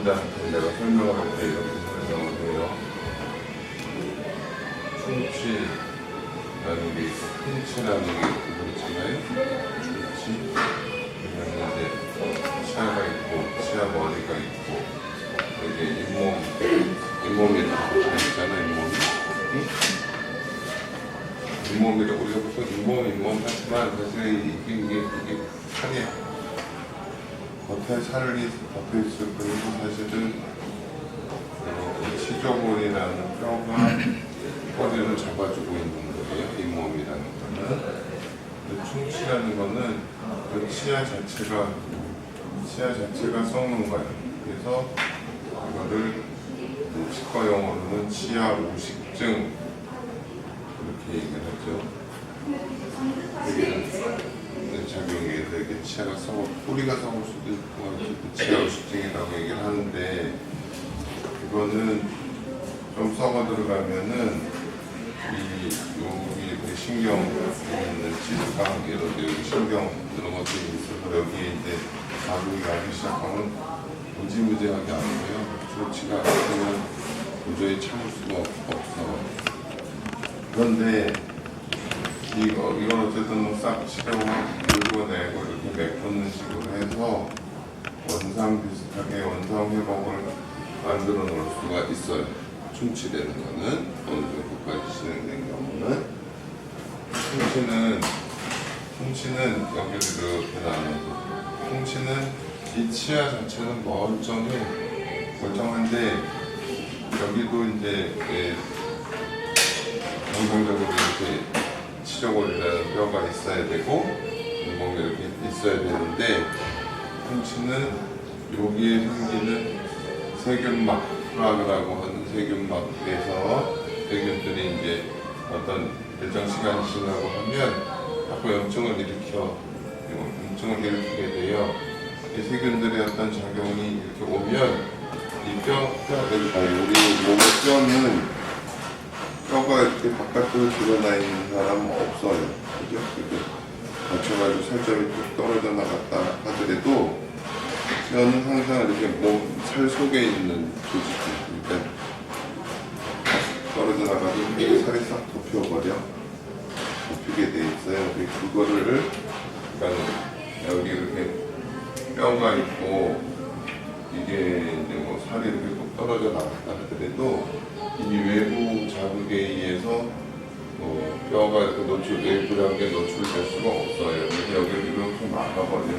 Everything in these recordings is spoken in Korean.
환자한테 내가 설명을 할 때 이렇게 설명을 해요. 충치라는 게 있고, 풍치라는 게 있고, 그렇잖아요. 충치. 그러면 이제 치아가 있고, 치아 머리가 있고, 이게 잇몸이라고 있잖아, 잇몸이. 응? 잇몸이라고 우리가 보통 잇몸 하지만 사실 이게 살이야. 겉에 살이 덮여있을 뿐이고 사실은 치조골이라는 뼈가 꼬리를 잡아주고 있는 거예요. 잇몸이라는 거는. 충치라는 거는 그 치아 자체가 썩는 거예요. 그래서 이거를 치과 용어로는 치아 오식증 이렇게 얘기를 하죠. 작용해서 이렇게 치아가 썩어, 뿌리가 썩을 수도 있고, 치아 오식증이라고 얘기를 하는데, 이거는 좀 썩어 들어가면은, 여기 신경 있는 치주가, 예를 들어 여기 신경 이런 것들이 있어서 여기에 이제 자극이 가기 시작하면 무지무지하게 아프고요. 좋지가 않으면 도저히 참을 수가 없어. 그런데, 이건 어쨌든 싹 치료하고 긁어내고 이렇게 메꾸는 식으로 해서 원상 비슷하게 원상 회복을 만들어 놓을 수가 있어요. 충치되는 거는 어느 정도까지 진행된 경우는 충치는 여기를 이렇게 나눠서 충치는 이 치아 자체는 멀쩡한데 여기도 이제 정상적으로 이렇게 치조골이라는 뼈가 있어야 되고 잇몸이 이렇게 있어야 되는데 충치는 여기에 생기는 세균막이라고 하는 세균막에서 세균들이 이제 어떤 일정 시간이 지나고 하면 자꾸 염증을 일으키게 돼요. 이 세균들의 어떤 작용이 이렇게 오면 이 뼈들 우리 몸의 뼈는 뼈가 이렇게 바깥으로 드러나 있는 사람은 없어요. 그죠? 다쳐가지고 살점이 뚝 떨어져 나갔다 하더라도 뼈는 항상 이렇게 살 속에 있는 조직들, 그러니까 떨어져 나가도 살이 싹 덮이게 돼 있어요. 그거를, 그러니까 여기 이렇게 뼈가 있고 이게 이제 살이 이렇게 뚝 떨어져 나갔다 하더라도 이 외부 자극에 의해서 뼈가 이렇게 외부력에 노출될 수가 없어요. 그래서 여기를 이렇게 막아버려.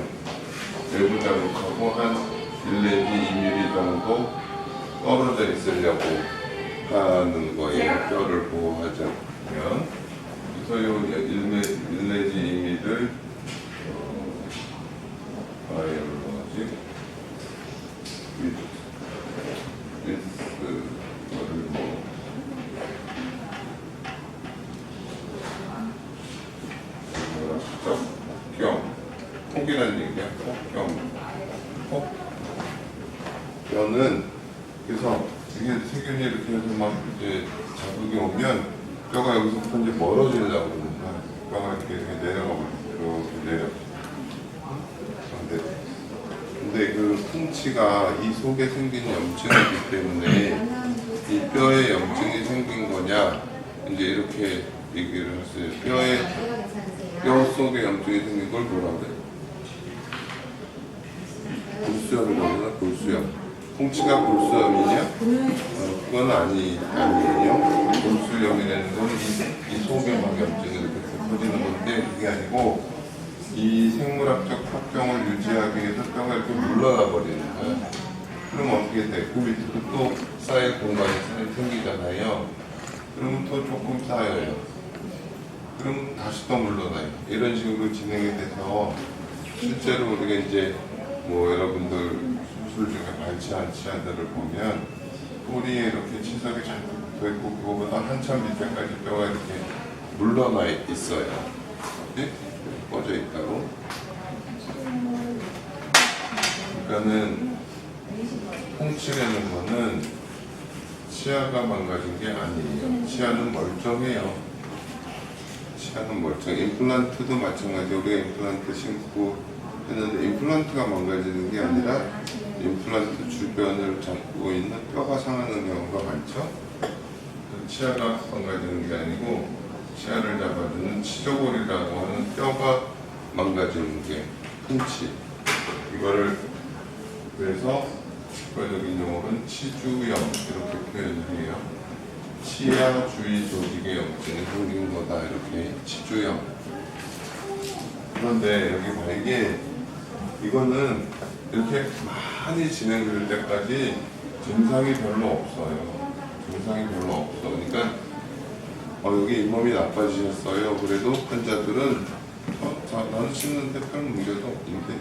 외부 자극하고 한 1 내지 2mm 정도 떨어져 있으려고 하는 거예요. 뼈를 보호하자면. 그래서 이 1 내지 2mm를 폭이라는 얘기야. 뼈는 그래서 이게 세균이 이렇게 해서 막 이제 자극이 오면 뼈가 여기서부터 이제 멀어지려고 그러는 거야. 뼈가 이렇게 내려가고 이렇게 내려. 근데 그 풍치가 이 속에 생긴 염증이기 때문에 이 뼈에 염증이 생긴 거냐 이제 이렇게 얘기를 했어요. 뼈 속에 염증이 생긴 걸 뭐라 그래? 골수염이거든요. 골수염. 풍치가 골수염이냐? 그건 아니에요. 골수염이라는 건 이 속에 막 염증이 이렇게 퍼지는 건데 그게 아니고 이 생물학적 합병을 유지하기 위해서 뼈가 이렇게 물러나 버리는 거야. 그럼 어떻게 돼? 그 밑에 또 쌓일 공간이 생기잖아요. 그러면 또 조금 쌓여요. 그럼 다시 또 물러나요. 이런 식으로 진행이 돼서 실제로 우리가 이제 여러분들 수술 중에 발치한 치아들을 보면 뿌리에 이렇게 치석이 잘 붙어있고 그거보다 한참 밑에까지 뼈가 이렇게 물러나 있어요. 네? 꺼져 있다고. 그러니까는 풍치라는 거는 치아가 망가진 게 아니에요. 치아는 멀쩡해요. 치아는 멀쩡해. 임플란트도 마찬가지로 우리가 임플란트 신고 했는데 임플란트가 망가지는 게 아니라 임플란트 주변을 잡고 있는 뼈가 상하는 경우가 많죠. 치아가 망가지는 게 아니고 치아를 잡아주는 치조골이라고 하는 뼈가 망가지는 게 pun치. 이거를 그래서 치과적인 용어는 치주염 이렇게 표현을 해요. 치아 주위 조직의 염증이 생긴 거다 이렇게 치주염. 그런데 여기 봐 이거는 이렇게 많이 진행될 때까지 증상이 별로 없어요. 증상이 별로 없어. 그러니까 여기 잇몸이 나빠지셨어요. 그래도 환자들은 나는 씹는데 별 문제도 없는데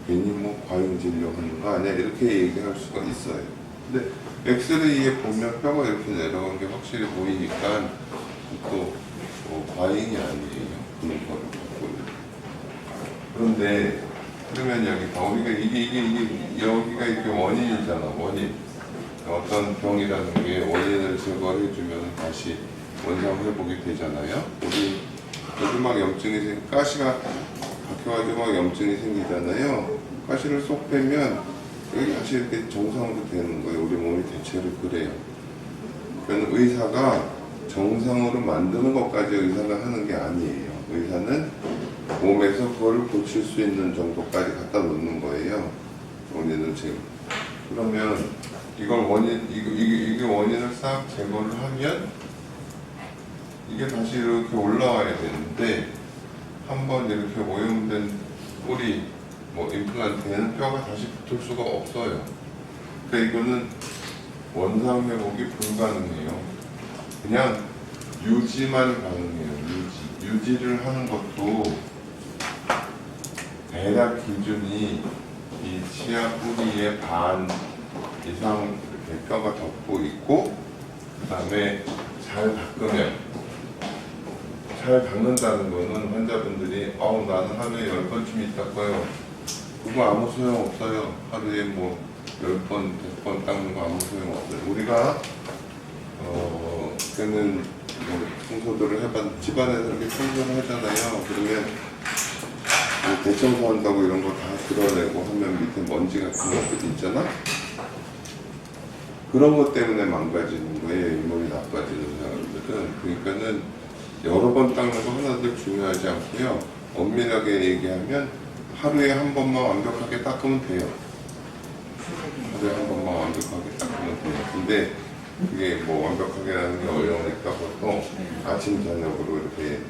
괜히 뭐 과잉 진료하는 거 아니야 이렇게 얘기할 수가 있어요. 근데 엑스레이에 보면 뼈가 이렇게 내려간 게 확실히 보이니까 또 과잉이 아니에요. 그런 거를 갖고 있는. 그런데 그러면 여기 봐 우리가 이게 여기가 이렇게 원인이잖아. 원인. 어떤 병이라는 게 원인을 제거해주면 다시 원상 회복이 되잖아요. 우리 여기 막 염증이 가시가 박혀가지고 막 염증이 생기잖아요. 가시를 쏙 빼면 여기 다시 이렇게 정상으로 되는 거예요. 우리 몸이 대체로 그래요. 그러니까 의사가 정상으로 만드는 것까지 의사가 하는 게 아니에요. 의사는 몸에서 그거를 고칠 수 있는 정도까지 갖다 놓는 거예요. 원인을 제거. 그러면 이걸 이게 원인을 싹 제거를 하면 이게 다시 이렇게 올라와야 되는데 한번 이렇게 오염된 뿌리 임플란트에는 뼈가 다시 붙을 수가 없어요. 그러니까 이거는 원상 회복이 불가능해요. 그냥 유지만 가능해요. 유지를 하는 것도 대략 기준이 이 치아 뿌리의 반 이상 이렇게 뼈가 덮고 있고 그 다음에 잘 닦는다는 거는 환자분들이 나는 하루에 10번쯤 닦아요. 그거 아무 소용 없어요. 하루에 10번, 100번 닦는 거 아무 소용 없어요. 우리가 그때는 청소들을 집안에서 이렇게 청소를 하잖아요. 그러면 대청소 한다고 이런 거 다 드러내고 하면 밑에 먼지 같은 것들이 있잖아. 그런 것 때문에 망가지는 거예요. 잇몸이 나빠지는 사람들은. 그러니까는 여러 번 닦는 거 하나도 중요하지 않고요. 엄밀하게 얘기하면 하루에 한 번만 완벽하게 닦으면 돼요. 하루에 한 번만 완벽하게 닦으면 돼요. 근데 그게 완벽하게 하는 게 어려우니까 보통 아침, 저녁으로 이렇게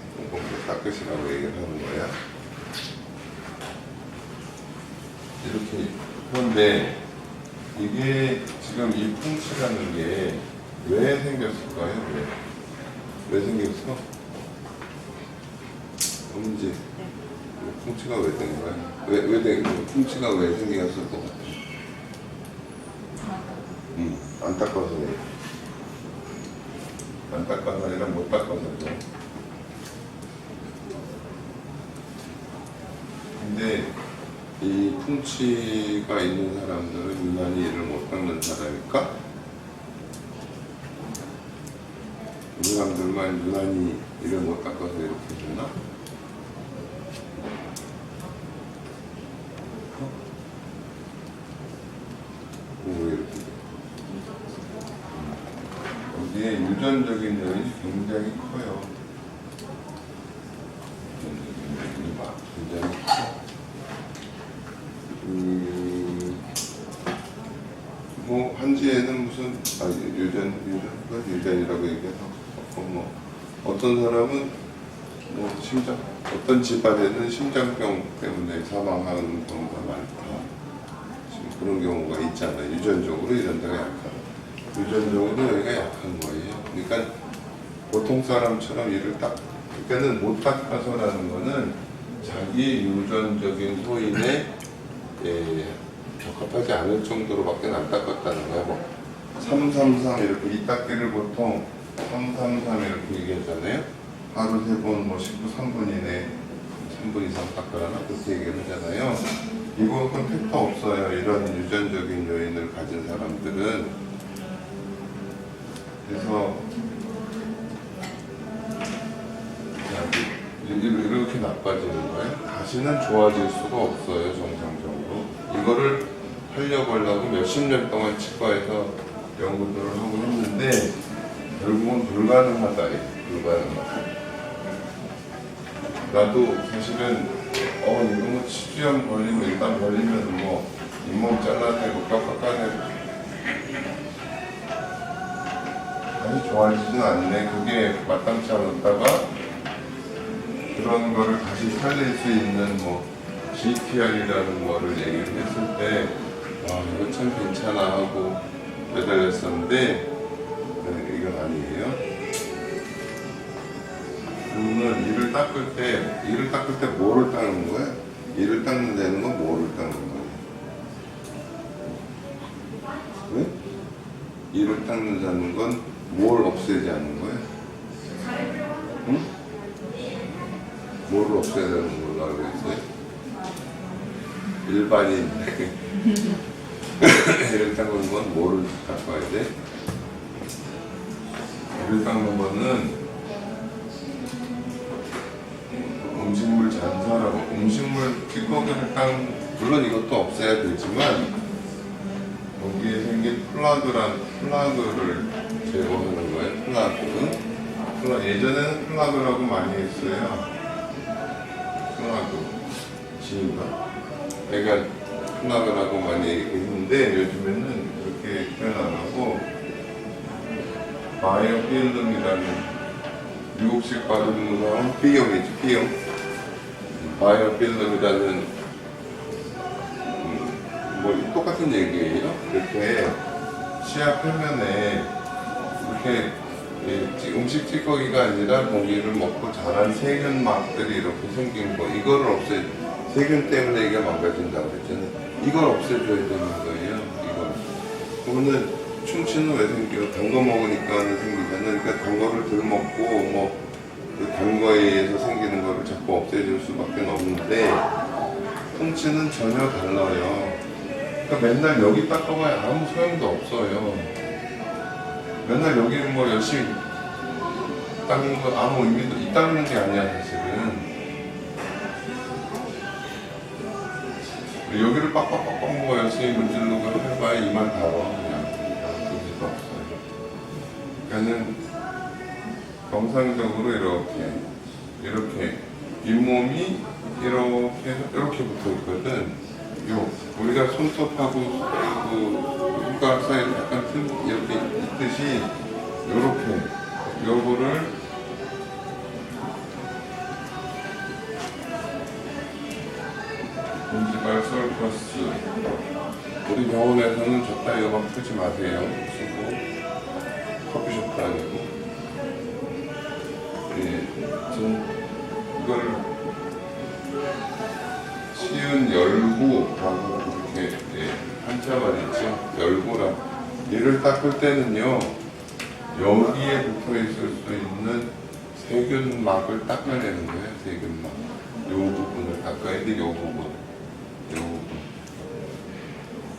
닦으시라고 얘기를 하는 거야. 이렇게. 그런데 이게 지금 이 풍치라는 게 왜 생겼을까요? 왜 생겼어? 문제. 풍치가 왜 된 거야? 풍치가 왜 생겼을 것 같아? 안 닦아서요. 안 닦아서 아니라 못 닦아서죠. 근데 이 풍치가 있는 사람들은 유난히 이를 못 닦는 사람일까? 이 사람들만 유난히 이를 못 닦아서 이렇게 되나? 왜 이렇게 돼? 여기에 유전적인 요인이 굉장히 커요. 유전적인 요인이 굉장히 커. 한지에는 무슨 유전이라고 얘기해서 어떤 사람은 심장 어떤 집안에는 심장병 때문에 사망하는 경우가 많다. 지금 그런 경우가 있잖아요. 유전적으로 이런 데가 약한. 유전적으로 여기가 약한 거예요. 그러니까 보통 사람처럼 그러니까는 못 닦아서라는 거는 자기 유전적인 소인에 적합하지 않을 정도로밖에 안 닦았다는 거야. 333 이렇게 이 닦기를 보통 333 이렇게 얘기하잖아요. 하루 3번 19, 3분 이내 3분 이상 닦으라나 그렇게 얘기를 하잖아요. 이거는 팩터 없어요. 이런 유전적인 요인을 가진 사람들은. 그래서 이렇게 나빠지는 거예요. 다시는 좋아질 수가 없어요. 정상적으로. 이거를 하려고 몇십 년 동안 치과에서 연구들을 하고 했는데 결국은 불가능하다. 불가능하다. 나도 사실은 이거 뭐 치주염 걸리면 일단 걸리면 뭐 잇몸 잘라내고 뼈 깎아내고 아니 좋아지진 않네. 그게 마땅치 않았다가 그런 거를 다시 살릴 수 있는 뭐 GPR이라는 거를 얘기를 했을 때 이거 참 괜찮아 하고 매달렸었는데 이건 아니에요. 그러면 이를 닦을 때 뭐를 닦는 거야? 이를 닦는 데는 건 뭐를 닦는 거야? 왜? 이를 닦는다는 건 뭘 없애지 않는 거야? 응? 뭐를 없애야 되는 걸로 알고 있어요? 일반인 이를 닦는 건 뭐를 닦아야 돼? 이를 닦는 거는 음식물 잔사라고 음식물 찌꺼기를 물론 이것도 없애야 되지만 거기에 생긴 플라그를 제거하는 거예요. 플라그. 예전에는 플라그라고 많이 했어요. 플라그. 지인가? 그러니까 플라그라고 많이 얘기했는데 요즘에는 그렇게 표현 안 하고 바이오필름이라는 미국식 발음으로 B형이죠. B형. 바이오필름이라는 뭐 똑같은 얘기예요. 이렇게 치아 표면에 이렇게 음식 찌꺼기가 아니라 고기를 먹고 자란 세균막들이 이렇게 생긴 거 이거를 세균 때문에 이게 망가진다고 그랬잖아요. 이걸 없애줘야 되는 거예요. 이걸. 그러면은 충치는 왜 생겨요? 단 거 먹으니까 생기잖아요. 그러니까 단 거를 덜 먹고 단 거에 의해서 생기는 거를 자꾸 없애줄 수밖에 없는데 통치는 전혀 달라요. 그러니까 맨날 여기 닦아봐야 아무 소용도 없어요. 맨날 여기 뭐 열심히 닦는 거 아무 의미도 닦는 게 아니야 사실은. 여기를 빡빡빡빡 뭐 열심히 문지르고 해봐야 이만 달아 그냥 의미도 없어요. 그러니까는 정상적으로 이렇게 잇몸이 이렇게 붙어 있거든. 우리가 손톱하고 손가락 사이에 약간 이렇게 있듯이 요거를 본지발 서커스 우리 병원에서는 저따 이거 막 쓰지 마세요. 쓰고 커피숍도 아니고 이걸 시은 열구라고 이렇게 한자만 있죠. 열구라. 얘를 닦을 때는요 여기에 붙어 있을 수 있는 세균막을 닦아내는 거예요. 세균막. 요 부분을 닦아야 돼. 요 부분.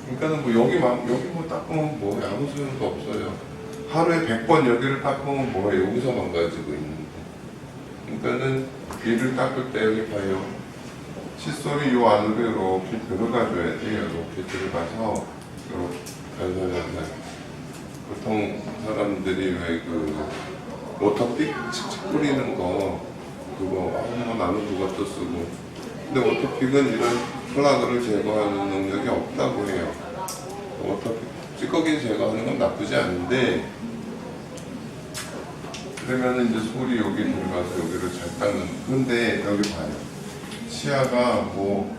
그러니까는 뭐 여기 뭐 닦으면 뭐해 아무 소용도 없어요. 하루에 100번 여기를 닦으면 뭐해 여기서 망가지고 있는데. 그러니까는 얘를 닦을 때 여기 봐요. 칫솔이 요 안으로 이렇게 들어가줘야 돼요. 이렇게 들어가서 이렇게 살살살살. 보통 사람들이 왜 워터픽 칙칙 뿌리는 거 그거 나는 그것도 쓰고. 근데 워터픽은 이런 플라그를 제거하는 능력이 없다고 해요. 워터픽 찌꺼기 제거하는 건 나쁘지 않은데 그러면은 이제 솔이 여기 들어가서 여기를 잘 닦는. 근데 여기 봐요. 치아가 뭐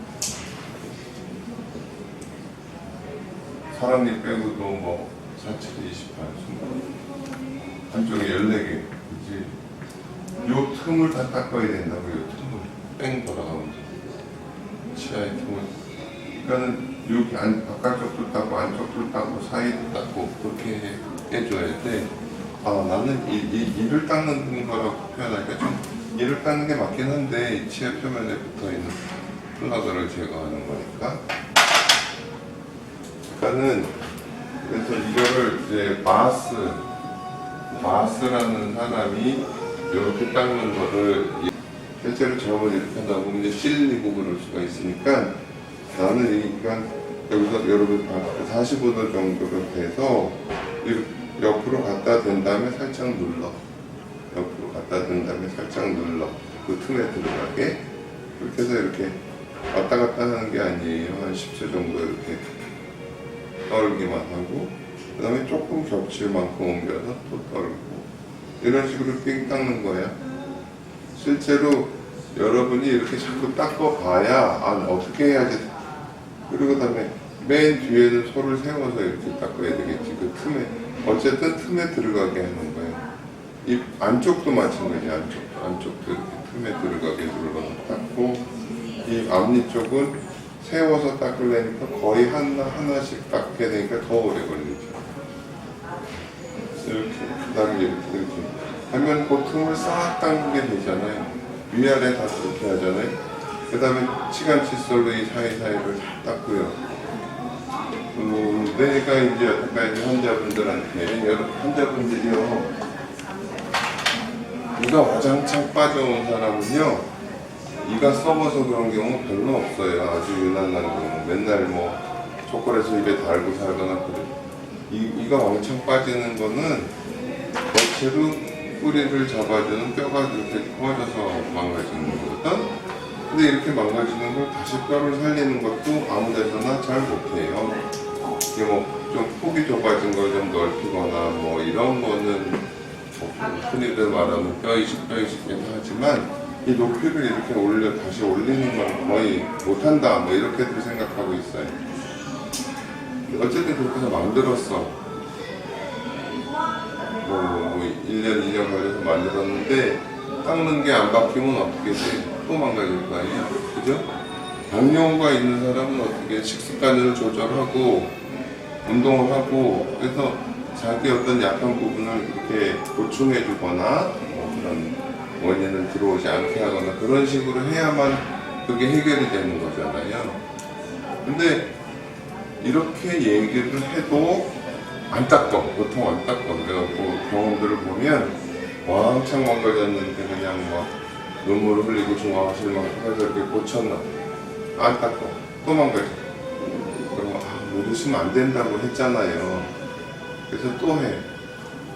사람이 빼고도 뭐 47, 28, 20 한쪽에 14개 그치? 요 틈을 다 닦아야 된다고. 요 틈을 뺑 돌아가면서 치아의 틈을. 그러니까는 여기 바깥쪽도 닦고 안쪽도 닦고 사이도 닦고 그렇게 해줘야 돼. 나는 이를 닦는 거라고 표현하니까 좀 이를 닦는 게 맞긴 한데 이 치아 표면에 붙어있는 플라그를 제거하는 거니까. 그러니까는 그래서 이거를 이제 마스라는 사람이 이렇게 닦는 거를 실제로 잘못 이렇게 한다 보면 이제 찔리고 그럴 수가 있으니까 나는 그러니까 여기서 여러분 45도 정도로 돼서 옆으로 갖다 댄 다음에 살짝 눌러. 옆으로 갖다 댄 다음에 살짝 눌러. 그 틈에 들어가게. 이렇게 해서 이렇게 왔다 갔다 하는 게 아니에요. 한 10초 정도 이렇게 떨기만 하고, 그 다음에 조금 겹칠 만큼 옮겨서 또 떨고, 이런 식으로 삥 닦는 거야. 실제로 여러분이 이렇게 자꾸 닦아봐야 어떻게 해야지. 그리고 그 다음에 맨 뒤에는 소를 세워서 이렇게 닦아야 되겠지. 그 틈에 어쨌든 틈에 들어가게 하는 거예요. 이 안쪽도 마찬가지. 안쪽도 이렇게 틈에 들어가게 눌러서 닦고, 이 앞니 쪽은 세워서 닦으려니까 거의 하나씩 닦게 되니까 더 오래 걸리죠. 이렇게 그다음에 이렇게 하면 그 틈을 싹 닦는 게 되잖아요. 위아래 다 그렇게 하잖아요. 그 다음에 치간 칫솔로 이 사이사이를 다 닦고요. 내가 이제 여태까지 환자분들이요, 이가 와장창 빠져온 사람은요, 이가 썩어서 그런 경우 별로 없어요. 아주 유난한 경우. 맨날 뭐 초콜릿을 입에 달고 살거나 그래. 이가 왕창 빠지는 거는 거체로 뿌리를 잡아주는 뼈가 이렇게 꺼져서 망가지는 거거든. 근데 이렇게 망가지는 걸 다시 뼈를 살리는 것도 아무 데서나 잘 못해요. 이게 뭐 좀 폭이 좁아진 걸 좀 넓히거나 뭐 이런 거는 흔히들 말하는 뼈이식해서 하지만, 이 높이를 이렇게 다시 올리는 건 거의 못한다, 뭐 이렇게들 생각하고 있어요. 어쨌든 그렇게 해서 만들었어. 뭐 1년, 2년 걸려서 만들었는데, 닦는 게 안 바뀌면 어떻게 돼? 또 망가질 거 아니야? 그죠? 당뇨가 있는 사람은 어떻게 식습관을 조절하고, 운동을 하고, 그래서 자기 어떤 약한 부분을 이렇게 보충해 주거나, 뭐 그런 원인을 들어오지 않게 하거나 그런 식으로 해야만 그게 해결이 되는 거잖아요. 근데 이렇게 얘기를 해도 안 닦아. 보통 안 닦아. 그래갖고 병원들을 보면 왕창 망가졌는데 그냥 막 눈물을 흘리고 중화하실 만큼 해서 이렇게 고쳤나. 안 닦아. 또 망가져. 그러면 못 드시면 안 된다고 했잖아요. 그래서 또 해.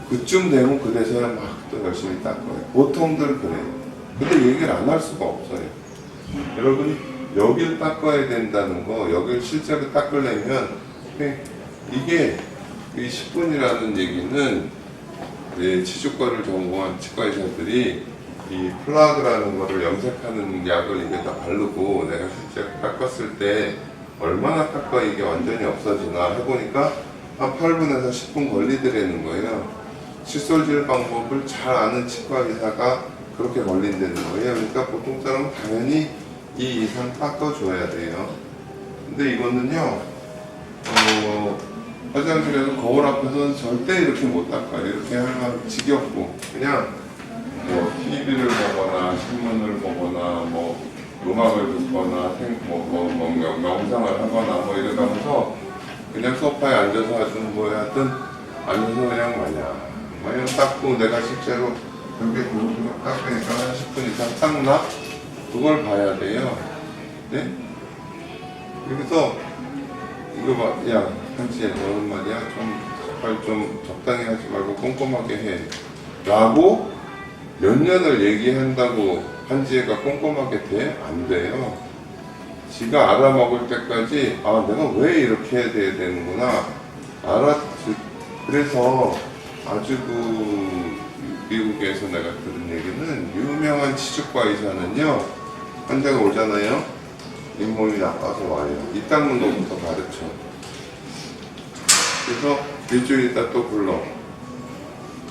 그쯤 되면 그래서야 막 또 열심히 닦아요. 보통들 그래요. 근데 얘기를 안 할 수가 없어요. 여러분이 여길 닦아야 된다는 거, 여길 실제로 닦으려면, 이게 10분이라는 얘기는 치주과를 전공한 치과의사들이 이 플라그라는 거를 염색하는 약을 입에다 바르고 내가 실제 닦았을 때 얼마나 닦아 이게 완전히 없어지나 해보니까 한 8분에서 10분 걸리더라는 거예요. 칫솔질 방법을 잘 아는 치과 의사가 그렇게 걸린다는 거예요. 그러니까 보통 사람은 당연히 2 이상 닦아줘야 돼요. 근데 이거는요, 화장실에서 거울 앞에서는 절대 이렇게 못 닦아요. 이렇게 하면 지겹고, 그냥 뭐 TV를 보거나 신문을 보거나 뭐 음악을 듣거나 명상을 하거나 뭐 이러면서 그냥 소파에 앉아서 하든 뭐 하든 앉아서 그냥 마냥 닦고, 내가 실제로 이렇게 구석구석 닦으니까 한 10분 이상 닦나? 그걸 봐야 돼요. 네? 그래서 이거 봐, 야 한지야, 너는 말이야 좀 적당히 하지 말고 꼼꼼하게 해 라고 몇 년을 얘기한다고 한지혜가 꼼꼼하게 돼? 안 돼요. 지가 알아먹을 때까지 내가 왜 이렇게 해야 되는구나 그래서 아주 미국에서 내가 들은 얘기는, 유명한 치주과 의사는요, 환자가 오잖아요, 잇몸이 나빠서 와요. 이 닦는 것부터 가르쳐. 그래서 일주일 있다 또 불러.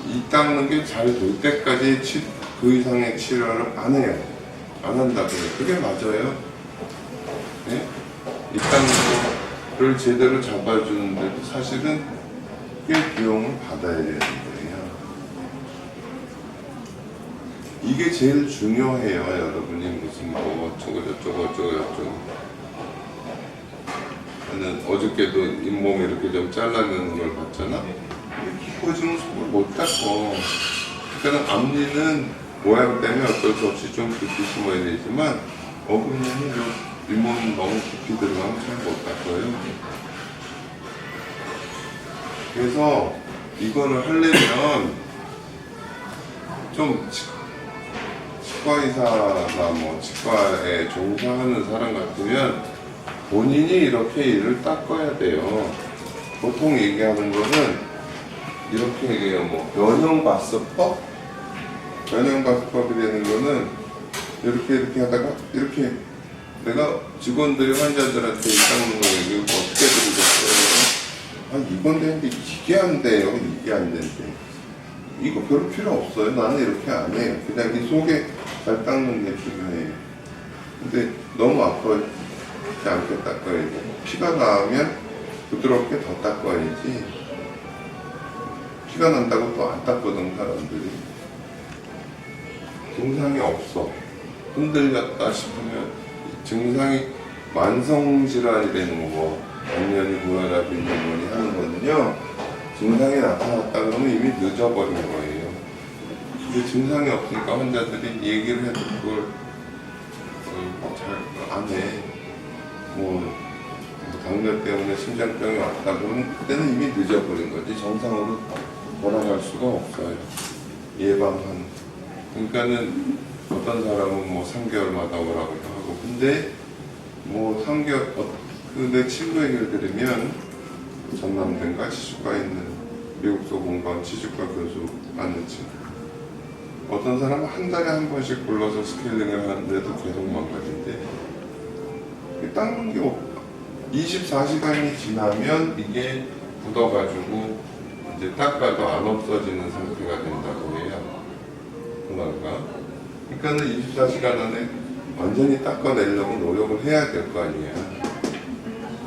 이 닦는 게 잘 될 때까지 그 이상의 치료를 안 해요. 안 한다고요. 그게 맞아요. 네? 이 닦는 거를 제대로 잡아주는데도 사실은 꽤 비용을 받아야 되는 거예요. 이게 제일 중요해요. 여러분이 무슨 뭐 어쩌고 저는 어저께도 잇몸 이렇게 좀 잘라내는 걸 봤잖아. 깊어지면 속을 못 닦어. 그러니까 앞니는 모양 때문에 어쩔 수 없이 좀 깊이 심어야 되지만, 어금니는 잇몸 너무 깊이 들어가면 잘 못 닦아요. 그래서 이거를 하려면 좀 치과의사나 뭐 치과에 종사하는 사람 같으면 본인이 이렇게 이를 닦아야 돼요. 보통 얘기하는 거는 이렇게 얘기해요. 뭐 변형바스법? 변형바스법이 되는 거는 이렇게 하다가 이렇게 내가 직원들이 환자들한테 닦는 거 얘기하고 어떻게 들으셨어요? 아 이건 되는데 이게 안 돼요. 이게 안 되는데 이거 별로 필요 없어요. 나는 이렇게 안 해요. 그냥 이 속에 잘 닦는 게 중요해요. 근데 너무 아프지 않게 닦아야 돼. 피가 나면 부드럽게 더 닦아야지. 피가 난다고 또 안 닦거든 사람들이. 증상이 없어. 흔들렸다 싶으면 증상이 만성질환이 되는 거고 당연히 고혈압이니 뭐니 하는 거는요. 증상이 나타났다 그러면 이미 늦어버린 거예요. 근데 증상이 없으니까 환자들이 얘기를 해도 그걸 잘 안 해. 뭐 당뇨 때문에 심장병이 왔다 그러면 그때는 이미 늦어버린 거지. 정상으로 돌아갈 수가 없어요. 예방하는. 그러니까는 어떤 사람은 뭐 3개월마다 오라고도 하고 근데 뭐 3개월 내 친구 얘기를 들으면 전남대인가 치주과에 있는 미국도 공부한 치주과 교수 아는 친구 어떤 사람은 한 달에 한 번씩 불러서 스케일링을 하는데도 계속 망가진대. 닦는 게 24시간이 지나면 이게 굳어가지고 이제 닦아도 안 없어지는 상태가 된다고 해요. 그런가? 그러니까는 24시간 안에 완전히 닦아내려고 노력을 해야 될 거 아니야.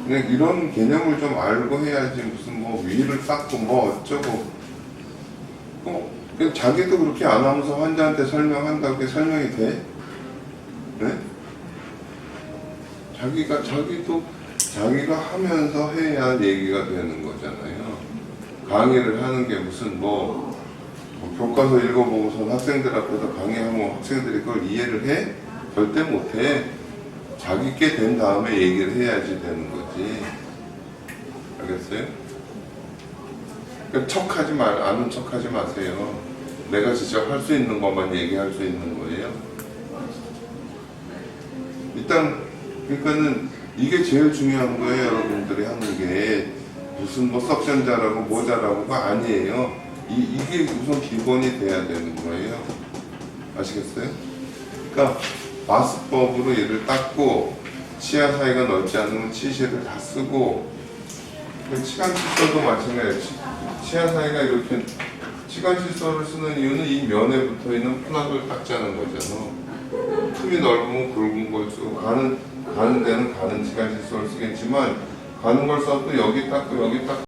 그냥 이런 개념을 좀 알고 해야지 무슨 뭐 위를 닦고 뭐 어쩌고 자기도 그렇게 안 하면서 환자한테 설명한다고 그게 설명이 돼? 네? 자기가 하면서 해야 얘기가 되는 거잖아요. 강의를 하는 게 무슨 뭐 교과서 읽어보고서 학생들 앞에서 강의하면 학생들이 그걸 이해를 해? 절대 못해. 자기께 된 다음에 얘기를 해야지 되는 거지. 알겠어요? 그러니까 아는 척하지 마세요. 내가 직접 할 수 있는 것만 얘기할 수 있는 거예요. 일단 그러니까는 이게 제일 중요한 거예요. 여러분들이 하는 게 무슨 뭐 석션 잘하고 뭐 잘하고가 아니에요. 이게 우선 기본이 돼야 되는 거예요. 아시겠어요? 그러니까 마스법으로 얘를 닦고 치아 사이가 넓지 않으면 치실을 다 쓰고 치간 칫솔도 마찬가지예요. 치아 사이가 이렇게 치간 칫솔을 쓰는 이유는 이 면에 붙어있는 플락을 닦자는 거잖아. 틈이 넓으면 굵은 걸 쓰고 가는 데는 가는 치간 칫솔을 쓰겠지만 가는 걸 써도 여기 닦고 여기 닦고